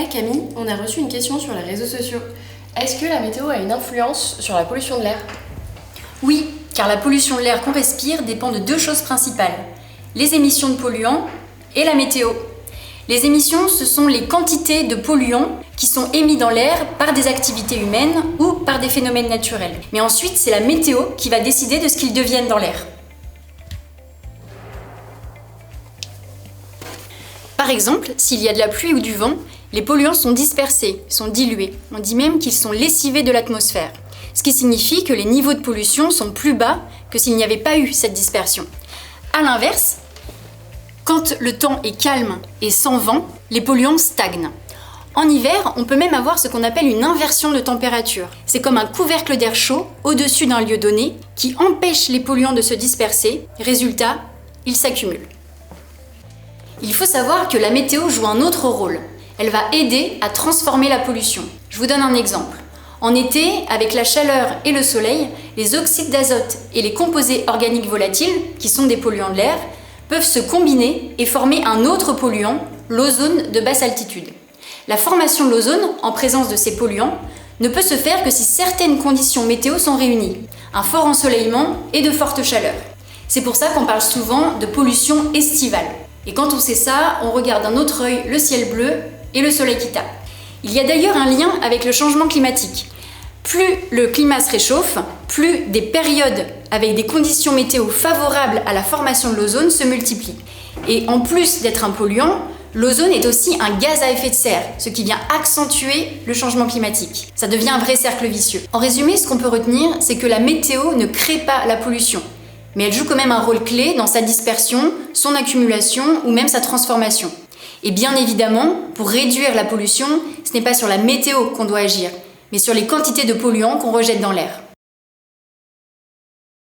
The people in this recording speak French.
Hey Camille, on a reçu une question sur les réseaux sociaux. Est-ce que la météo a une influence sur la pollution de l'air? Oui, car la pollution de l'air qu'on respire dépend de deux choses principales, les émissions de polluants et la météo. Les émissions, ce sont les quantités de polluants qui sont émis dans l'air par des activités humaines ou par des phénomènes naturels. Mais ensuite, c'est la météo qui va décider de ce qu'ils deviennent dans l'air. Par exemple, s'il y a de la pluie ou du vent, les polluants sont dispersés, sont dilués. On dit même qu'ils sont lessivés de l'atmosphère. Ce qui signifie que les niveaux de pollution sont plus bas que s'il n'y avait pas eu cette dispersion. A l'inverse, quand le temps est calme et sans vent, les polluants stagnent. En hiver, on peut même avoir ce qu'on appelle une inversion de température. C'est comme un couvercle d'air chaud au-dessus d'un lieu donné qui empêche les polluants de se disperser. Résultat, ils s'accumulent. Il faut savoir que la météo joue un autre rôle. Elle va aider à transformer la pollution. Je vous donne un exemple. En été, avec la chaleur et le soleil, les oxydes d'azote et les composés organiques volatiles, qui sont des polluants de l'air, peuvent se combiner et former un autre polluant, l'ozone de basse altitude. La formation de l'ozone, en présence de ces polluants, ne peut se faire que si certaines conditions météo sont réunies, un fort ensoleillement et de fortes chaleurs. C'est pour ça qu'on parle souvent de pollution estivale. Et quand on sait ça, on regarde d'un autre œil le ciel bleu et le soleil qui tape. Il y a d'ailleurs un lien avec le changement climatique. Plus le climat se réchauffe, plus des périodes avec des conditions météo favorables à la formation de l'ozone se multiplient. Et en plus d'être un polluant, l'ozone est aussi un gaz à effet de serre, ce qui vient accentuer le changement climatique. Ça devient un vrai cercle vicieux. En résumé, ce qu'on peut retenir, c'est que la météo ne crée pas la pollution, mais elle joue quand même un rôle clé dans sa dispersion, son accumulation ou même sa transformation. Et bien évidemment, pour réduire la pollution, ce n'est pas sur la météo qu'on doit agir, mais sur les quantités de polluants qu'on rejette dans l'air.